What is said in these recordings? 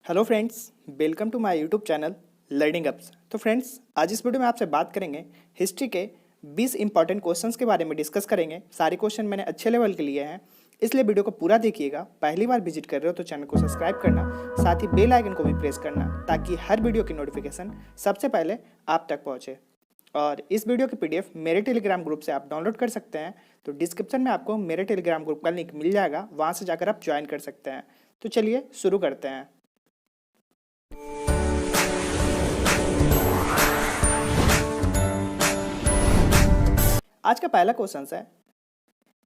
Hello friends, welcome to my YouTube channel learning ups. तो friends, आज इस video में आपसे बात करेंगे हिस्ट्री के 20 इंपॉर्टेंट क्वेश्चंस के बारे में डिस्कस करेंगे। सारे क्वेश्चन मैंने अच्छे लेवल के लिए हैं, इसलिए वीडियो को पूरा देखिएगा। पहली बार विजिट कर रहे हो तो चैनल को सब्सक्राइब करना, साथ ही बेल आइकन को भी प्रेस करना ताकि हर वीडियो की नोटिफिकेशन सबसे पहले आप तक पहुँचे। और इस वीडियो की पीडीएफ मेरे टेलीग्राम ग्रुप से आप डाउनलोड कर सकते हैं। तो डिस्क्रिप्शन में आपको मेरे टेलीग्राम ग्रुप का लिंक मिल जाएगा, वहाँ से जाकर आप ज्वाइन कर सकते हैं। तो चलिए शुरू करते हैं। आज का पहला क्वेश्चन है,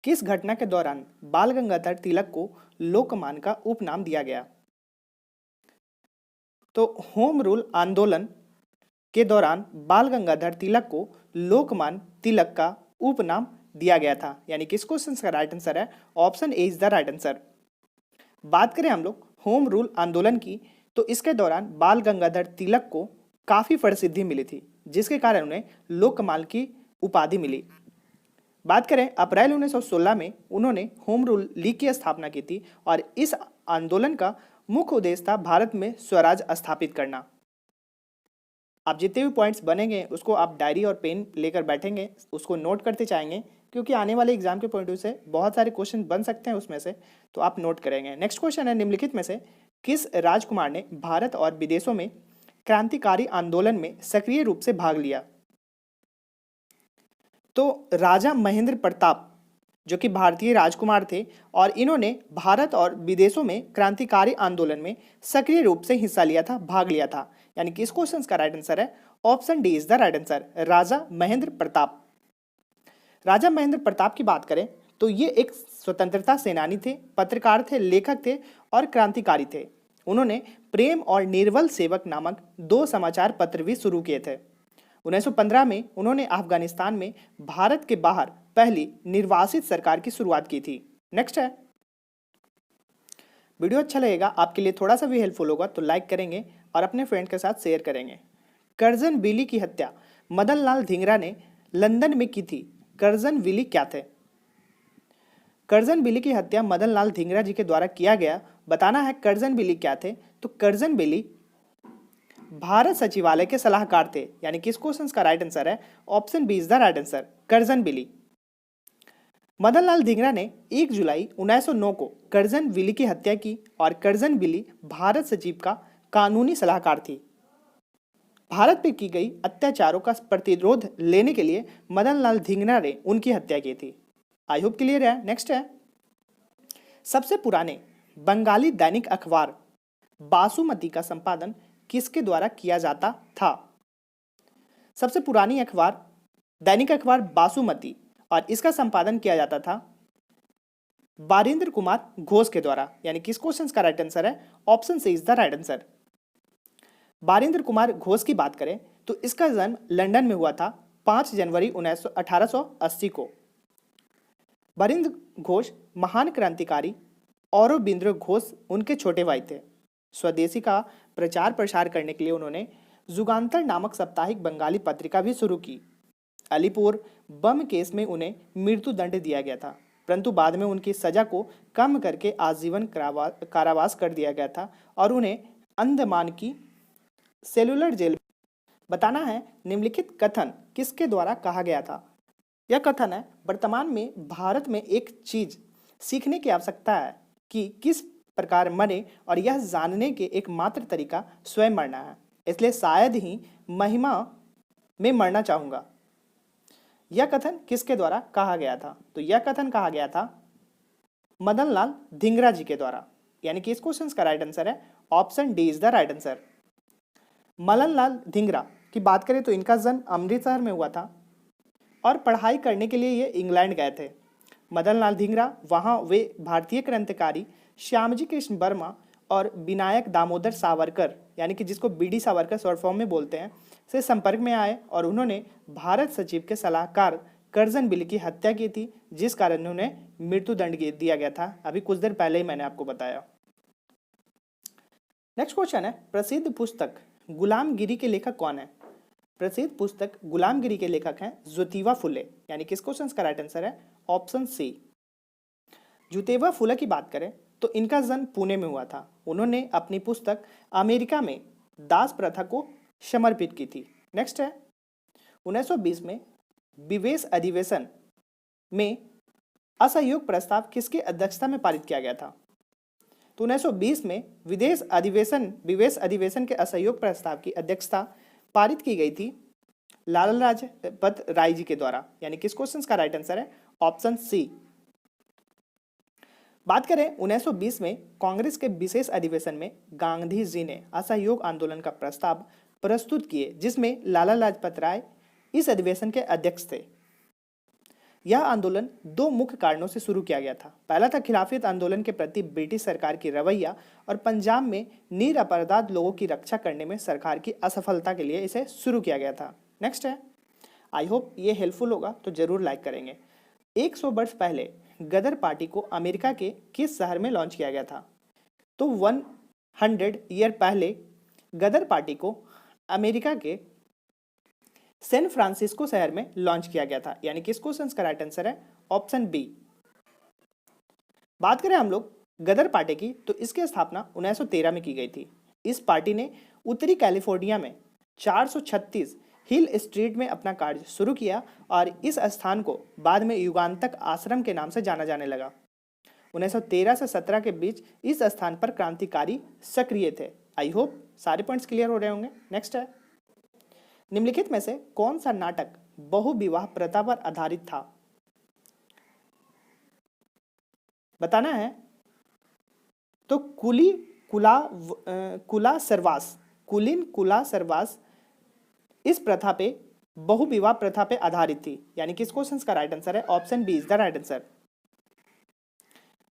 किस घटना के दौरान बाल गंगाधर तिलक को लोकमान्य का उपनाम दिया गया? तो होम रूल आंदोलन के दौरान बाल गंगाधर तिलक को लोकमान्य तिलक का उपनाम दिया गया था। यानी किस क्वेश्चन का राइट आंसर है option A is the right answer. बात करें हम लोग होम रूल आंदोलन की, तो इसके दौरान बाल गंगाधर तिलक को काफी प्रसिद्धि मिली थी, जिसके कारण उन्हें लोकमान्य की उपाधि मिली। बात करें अप्रैल 1916 में उन्होंने होम रूल लीग की स्थापना की थी और इस आंदोलन का मुख्य उद्देश्य था भारत में स्वराज स्थापित करना। आप जितने भी पॉइंट्स बनेंगे उसको आप डायरी और पेन लेकर बैठेंगे, उसको नोट करते जाएंगे, क्योंकि आने वाले एग्जाम के पॉइंट ऑफ व्यू से बहुत सारे क्वेश्चन बन सकते हैं उसमें से, तो आप नोट करेंगे। नेक्स्ट क्वेश्चन है, निम्नलिखित में से किस राजकुमार ने भारत और विदेशों में क्रांतिकारी आंदोलन में सक्रिय रूप से भाग लिया? तो राजा महेंद्र प्रताप, जो कि भारतीय राजकुमार थे और इन्होंने भारत और विदेशों में क्रांतिकारी आंदोलन में सक्रिय रूप से हिस्सा लिया था, भाग लिया था। यानी कि इस क्वेश्चन का राइट आंसर है option D is the right answer, Raja Mahendra Pratap. Raja Mahendra Pratap की बात करें तो ये एक स्वतंत्रता सेनानी थे, पत्रकार थे, लेखक थे और क्रांतिकारी थे। उन्होंने प्रेम और निर्बल सेवक नामक 2 समाचार पत्र भी शुरू किए थे। 1915 में उन्होंने अफगानिस्तान में भारत के बाहर पहली निर्वासित सरकार की शुरुआत की थी। नेक्स्ट है, वीडियो अच्छा लगेगा, आपके लिए थोड़ा सा भी हेल्पफुल होगा तो लाइक करेंगे और अपने फ्रेंड के साथ शेयर करेंगे। कर्जन विली की हत्या मदन लाल धिंगरा ने लंदन में की थी। कर्जन विली क्या थे? कर्जन विली की हत्या मदन लाल धिंगरा जी के द्वारा किया गया। बताना है कर्जन विली क्या थे। तो कर्जन विली भारत सचिवालय के सलाहकार थे। यानी कि इस क्वेश्चन का राइट आंसर है option B is the right answer, Curzon Wyllie. Madan Lal Dhingra ने 1 जुलाई 1909 को कर्जन विली की हत्या की और कर्जन विली भारत सचिव का कानूनी सलाहकार थी। भारत पर की गई अत्याचारों का प्रतिरोध लेने के लिए मदन लाल धिंगरा ने उनकी हत्या की थी। आई होप क्लियर है। नेक्स्ट है, सबसे पुराने बंगाली दैनिक अखबार बासुमती का संपादन किसके द्वारा किया जाता था? सबसे पुरानी अखबार दैनिक अखबार बासुमती, और इसका संपादन किया जाता था बारिंद्र कुमार घोष के द्वारा। यानी कि इस क्वेश्चन का राइट आंसर है option C is the right answer. Barindra Kumar Ghosh की बात करें तो इसका जन्म लंदन में हुआ था 5 जनवरी 1880 को। बारिंद्र घोष महान क्रांतिकारी औरोबिंद्र घोष उनके छोटे भाई थे। स्वदेशी का प्रचार प्रसार करने के लिए उन्होंने जुगांतर नामक साप्ताहिक बंगाली पत्रिका भी शुरू की। अलीपुर बम केस में उन्हें मृत्यु दंड दिया गया था, परंतु बाद में उनकी सजा को कम करके आजीवन कारावास कर दिया गया था और उन्हें अंडमान की सेलुलर जेल। बताना है निम्नलिखित कथन किसके द्वारा कहा गया था? यह कथन है, वर्तमान में भारत में एक चीज सीखने की आवश्यकता है कि किस प्रकार मरे, और यह जानने के एकमात्र तरीका स्वयं मरना है, इसलिए शायद ही महिमा में मरना चाहूंगा। यह कथन किसके द्वारा कहा गया था? तो यह कथन कहा गया था मदन लाल धिंगरा जी के द्वारा। यानी कि इस क्वेश्चन का राइट आंसर है option D is the right answer. Madan Lal Dhingra की बात करें तो इनका जन्म अमृतसर में हुआ था और पढ़ाई करने के लिए ये इंग्लैंड गए थे। मदन लाल धिंगरा वहाँ वे भारतीय क्रांतिकारी श्यामजी कृष्ण वर्मा और विनायक दामोदर सावरकर, यानी कि जिसको बीडी सावरकर शॉर्ट फॉर्म में बोलते हैं, से संपर्क में आए और उन्होंने भारत सचिव के सलाहकार कर्जन विली की हत्या की थी, जिस कारण उन्हें मृत्यु दंड दिया गया था। अभी कुछ देर पहले ही मैंने आपको बताया। नेक्स्ट क्वेश्चन है, प्रसिद्ध पुस्तक गुलामगिरी के लेखक कौन है? प्रसिद्ध पुस्तक गुलामगिरी के लेखक हैं ज्योतिबा फुले। यानी कि इस क्वेश्चन का राइट आंसर है ऑप्शन सी। ज्योतिबा फुले की बात करें तो इनका जन्म पुणे में हुआ था। उन्होंने अपनी पुस्तक अमेरिका में दास प्रथा को समर्पित की थी। नेक्स्ट है 1920 में विदेश अधिवेशन में असहयोग प्रस्ताव किसकी अध्यक्षता में पारित किया गया था? तो 1920 में विदेश अधिवेशन के असहयोग प्रस्ताव की अध्यक्षता पारित की गई थी लाला लाजपत राय जी के द्वारा। यानी किस क्वेश्चन का राइट आंसर है ऑप्शन सी। बात करें 1920 में कांग्रेस के विशेष अधिवेशन में गांधी जी ने असहयोग आंदोलन का प्रस्ताव प्रस्तुत किए, जिसमें लाला लाजपत राय इस अधिवेशन के अध्यक्ष थे। यह आंदोलन दो मुख्य कारणों से शुरू किया गया था। पहला था खिलाफत आंदोलन के प्रति ब्रिटिश सरकार की रवैया और पंजाब में निरपराध लोगों की रक्षा करने में सरकार की असफलता के लिए इसे शुरू किया गया था। नेक्स्ट है, आई होप ये हेल्पफुल होगा तो जरूर लाइक करेंगे। 100 वर्ष पहले गदर पार्टी को अमेरिका के किस शहर में लॉन्च किया गया था? तो 100 ईयर पहले गदर पार्टी को अमेरिका के सैन फ्रांसिस्को शहर में लॉन्च किया गया था। यानी किस क्वेश्चन का राइट आंसर है ऑप्शन बी। बात करें हम लोग गदर पार्टी की, तो इसकी स्थापना 1913 में की गई थी। इस पार्टी ने उत्तरी कैलिफोर्निया में 436 हिल स्ट्रीट में अपना कार्य शुरू किया और इस स्थान को बाद में युगांतक आश्रम के नाम से जाना जाने लगा। 1913 से 17 के बीच इस स्थान पर क्रांतिकारी सक्रिय थे। आई होप सारे पॉइंट्स क्लियर हो रहे होंगे। नेक्स्ट है, निम्नलिखित में से कौन सा नाटक बहुविवाह प्रथा पर आधारित था? बताना है। तो कुलीन कुला सरवास इस प्रथा पे बहुविवाह प्रथा पे आधारित थी। यानी किस क्वेश्चन का राइट आंसर है option B is the right answer.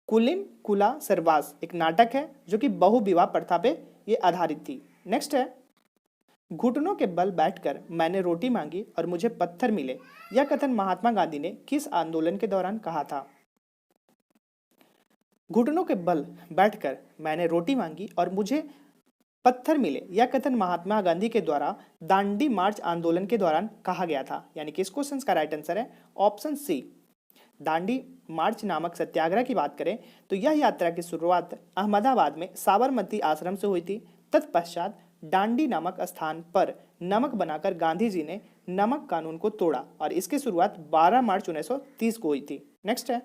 कुलीन कुला सरवास एक नाटक है जो कि बहुविवाह प्रथा पे ये आधारित थी। नेक्स्ट है, घुटनों के बल बैठकर मैंने रोटी मांगी और मुझे पत्थर मिले, यह कथन महात्मा गांधी ने किस आंदोलन के दौरान कहा था? घुटनों के बल बैठकर मैंने रोटी मांगी और मुझे पत्थर मिले, यह कथन महात्मा गांधी के द्वारा दांडी मार्च आंदोलन के दौरान कहा गया था। यानी किस क्वेश्चन का राइट आंसर है ऑप्शन सी। दांडी मार्च नामक सत्याग्रह की बात करें तो यह यात्रा की शुरुआत अहमदाबाद में साबरमती आश्रम से हुई थी। तत्पश्चात डांडी नामक स्थान पर नमक बनाकर गांधी जी ने नमक कानून को तोड़ा और इसकी शुरुआत 12 मार्च 1930 को हुई थी। नेक्स्ट है,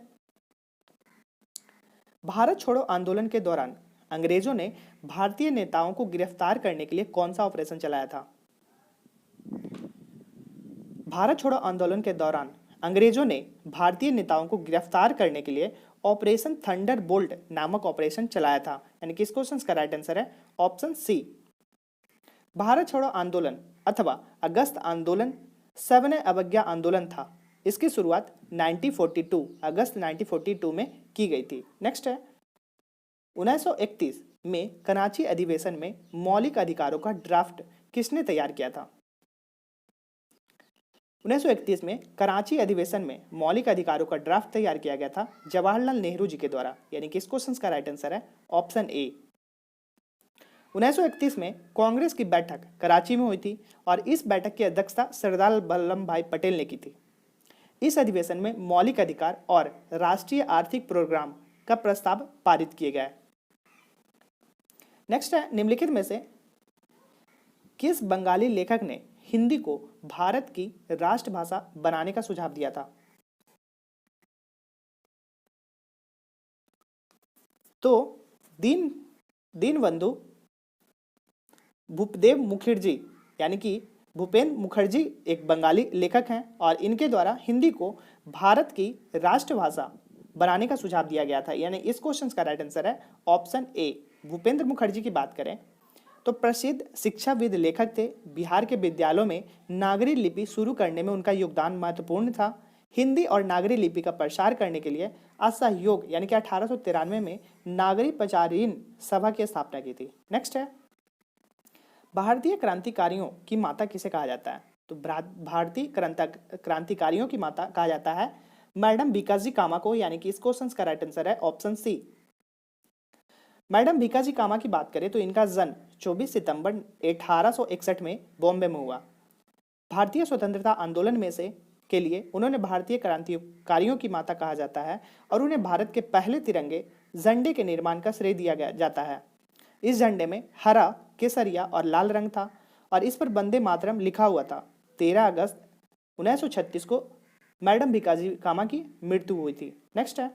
भारत छोड़ो आंदोलन के दौरान अंग्रेजों ने भारतीय नेताओं को गिरफ्तार करने के लिए कौन सा ऑपरेशन चलाया था? भारत छोड़ो आंदोलन के दौरान अंग्रेजों ने भारतीय नेताओं को गिरफ्तार करने के लिए ऑपरेशन थंडरबोल्ट नामक ऑपरेशन चलाया था। यानी किस क्वेश्चन का राइट आंसर है ऑप्शन सी। भारत छोड़ो आंदोलन अथवा अगस्त आंदोलन सविनय अवज्ञा आंदोलन था। इसकी शुरुआत 1942 अगस्त 1942 में की गई थी। नेक्स्ट है, 1931 में कराची अधिवेशन में मौलिक अधिकारों का ड्राफ्ट किसने तैयार किया था? 1931 में कराची अधिवेशन में मौलिक अधिकारों का ड्राफ्ट तैयार किया गया था जवाहरलाल नेहरू जी के द्वारा। यानी किस क्वेश्चन का राइट आंसर है ऑप्शन ए। 1931 में कांग्रेस की बैठक कराची में हुई थी और इस बैठक की अध्यक्षता सरदार वल्लभ भाई पटेल ने की थी। इस अधिवेशन में मौलिक अधिकार और राष्ट्रीय आर्थिक प्रोग्राम का प्रस्ताव पारित किए गए। नेक्स्ट है, निम्नलिखित में से किस बंगाली लेखक ने हिंदी को भारत की राष्ट्रभाषा बनाने का सुझाव दिया था? तो दीनबंधु भूपदेव मुखर्जी यानी कि भूपेन मुखर्जी एक बंगाली लेखक हैं और इनके द्वारा हिंदी को भारत की राष्ट्रभाषा बनाने का सुझाव दिया गया था। यानी इस क्वेश्चन का राइट आंसर है ऑप्शन ए। भूपेंद्र मुखर्जी की बात करें तो प्रसिद्ध शिक्षाविद लेखक थे। बिहार के विद्यालयों में नागरी लिपि शुरू करने में उनका योगदान महत्वपूर्ण था। हिंदी और नागरी लिपि का प्रसार करने के लिए असहयोग यानी कि 1893 में नागरी प्रचारीन सभा की स्थापना की थी। नेक्स्ट है, भारतीय क्रांतिकारियों की माता किसे कहा जाता है? तो भारतीय क्रांतिकारियों की माता कहा जाता है मैडम भीकाजी कामा को। यानी कि इस क्वेश्चन का राइट आंसर है ऑप्शन सी। मैडम भीकाजी कामा की बात करें तो इनका जन्म 24 सितंबर 1861 में बॉम्बे में हुआ। भारतीय स्वतंत्रता आंदोलन में से के लिए उन्होंने भारतीय क्रांतिकारियों की माता कहा जाता है और उन्हें भारत के पहले तिरंगे झंडे के निर्माण का श्रेय दिया गया जाता है। इस झंडे में हरा, केसरिया और लाल रंग था और इस पर वंदे मातरम लिखा हुआ था। 13 अगस्त 1936 को मैडम भिकाजी कामा की मृत्यु हुई थी। नेक्स्ट है,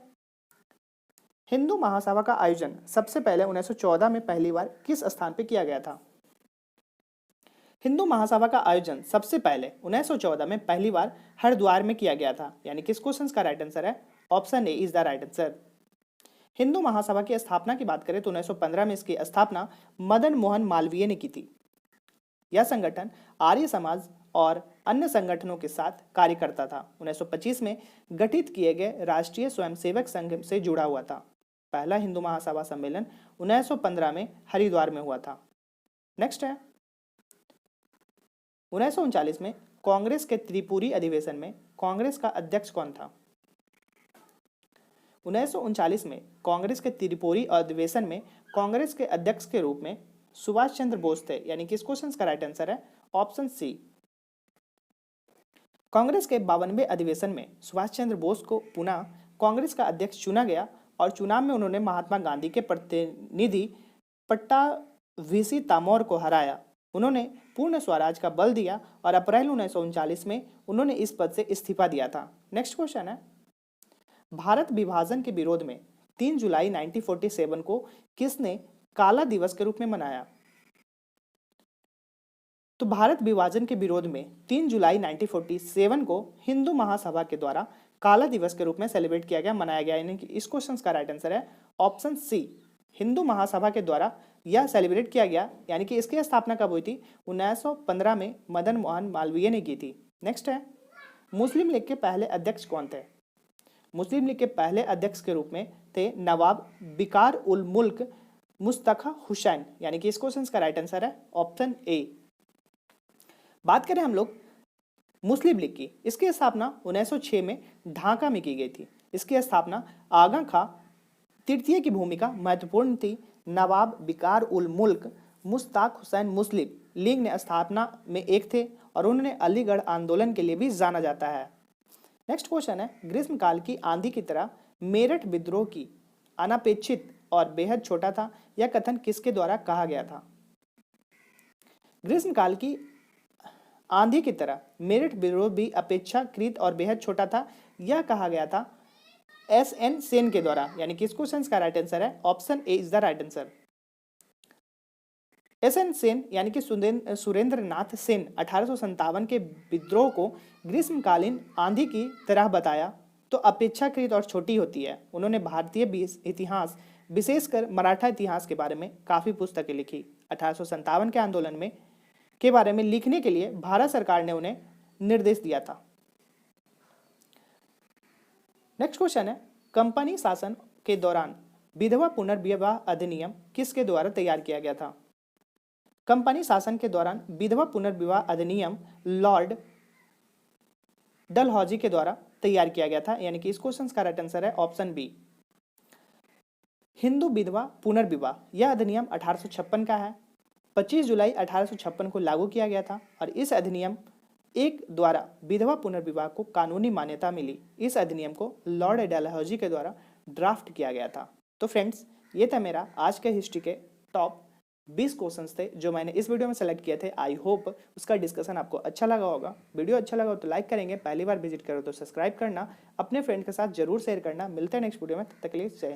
हिंदू महासभा का आयोजन सबसे पहले 1914 में पहली बार किस स्थान पर किया गया था? हिंदू महासभा का आयोजन सबसे पहले 1914 में पहली बार हरिद्वार में किया गया था। यानी किस क्वेश्चन का राइट आंसर है? Option A is the right answer. Hindu Mahasabha की स्थापना की बात करें तो 1915 में इसकी स्थापना मदन मोहन मालवीय ने की थी। यह संगठन आर्य समाज और अन्य संगठनों के साथ कार्य करता था। 1925 में गठित किए गए राष्ट्रीय स्वयंसेवक संघ से जुड़ा हुआ था। पहला हिंदू महासभा सम्मेलन 1915 में हरिद्वार में हुआ था। नेक्स्ट है, 1939 में कांग्रेस के त्रिपुरी अधिवेशन में कांग्रेस का अध्यक्ष कौन था? 1939 में कांग्रेस के त्रिपुरी अधिवेशन में कांग्रेस के अध्यक्ष के रूप में सुभाष चंद्र बोस थे। यानी कि इस क्वेश्चन का राइट आंसर है ऑप्शन सी। कांग्रेस के 52वें अधिवेशन में सुभाष चंद्र बोस को पुनः कांग्रेस का अध्यक्ष चुना गया और चुनाव में उन्होंने महात्मा गांधी के प्रतिनिधि पट्टाभिसी तामोर को हराया। उन्होंने पूर्ण स्वराज का बल दिया और अप्रैल 1939 में उन्होंने इस पद से इस्तीफा दिया था। नेक्स्ट क्वेश्चन है, भारत विभाजन के विरोध में 3 जुलाई 1947 को किसने काला दिवस के रूप में मनाया? तो भारत विभाजन के विरोध में 3 जुलाई 1947 को हिंदू महासभा के द्वारा काला दिवस के रूप में सेलिब्रेट किया गया, मनाया गया। यानी कि इस क्वेश्चन का राइट आंसर है ऑप्शन सी। हिंदू महासभा के द्वारा यह सेलिब्रेट किया गया। यानी कि इसकी स्थापना कब हुई थी? 1915 में मदन मोहन मालवीय ने की थी। नेक्स्ट है, मुस्लिम लीग के पहले अध्यक्ष कौन थे? मुस्लिम लीग के पहले अध्यक्ष के रूप में थे नवाब बिकार उल मुल्क मुस्तफा हुसैन। यानी कि इस क्वेश्चन का राइट आंसर है ऑप्शन ए। बात करें हम लोग मुस्लिम लीग की, इसकी स्थापना 1906 में ढाका में की गई थी। इसकी स्थापना आगा खां तृतीय की भूमिका महत्वपूर्ण थी। नवाब बिकार उल मुल्क मुश्ताक हुसैन मुस्लिम लीग ने स्थापना में एक थे और उन्होंने अलीगढ़ आंदोलन के लिए भी जाना जाता है। नेक्स्ट क्वेश्चन है, ग्रीष्मकाल की आंधी की तरह मेरठ विद्रोह की अनपेक्षित और बेहद छोटा था, यह कथन किसके द्वारा कहा गया था? ग्रीष्मकाल की आंधी की तरह मेरठ विद्रोह भी अपेक्षाकृत और बेहद छोटा था, यह कहा गया था एस.एन. सेन के द्वारा। यानी कि इस क्वेश्चन का राइट आंसर है option A is the right answer. SN. Sen यानी कि सुरेंद्र नाथ सेन 1857 के विद्रोह को ग्रीष्मकालीन आंधी की तरह बताया तो अपेक्षाकृत और छोटी होती है। उन्होंने भारतीय इतिहास विशेषकर मराठा इतिहास के बारे में काफ़ी पुस्तकें लिखी। 1857 के आंदोलन में के बारे में लिखने के लिए भारत सरकार ने उन्हें निर्देश दिया था। नेक्स्ट क्वेश्चन है, कंपनी शासन के दौरान विधवा पुनर्विवाह अधिनियम किसके द्वारा तैयार किया गया था? कंपनी शासन के दौरान विधवा पुनर्विवाह अधिनियम लॉर्ड डलहौजी के द्वारा तैयार किया गया था। यानी कि इस क्वेश्चन का राइट आंसर है ऑप्शन बी। हिंदू विधवा पुनर्विवाह यह अधिनियम 1856 का है। 25 जुलाई 1856 को लागू किया गया था और इस अधिनियम एक द्वारा विधवा पुनर्विवाह को कानूनी मान्यता मिली। इस अधिनियम को लॉर्ड डलहौजी के द्वारा ड्राफ्ट किया गया था। तो फ्रेंड्स, ये था मेरा आज के हिस्ट्री के टॉप 20 क्वेश्चंस थे जो मैंने इस वीडियो में सेलेक्ट किए थे। आई होप उसका डिस्कशन आपको अच्छा लगा होगा। वीडियो अच्छा लगा हो तो लाइक करेंगे, पहली बार विजिट करो तो सब्सक्राइब करना, अपने फ्रेंड के साथ जरूर शेयर करना। मिलते हैं नेक्स्ट वीडियो में, तब तक के लिए जय हिंद।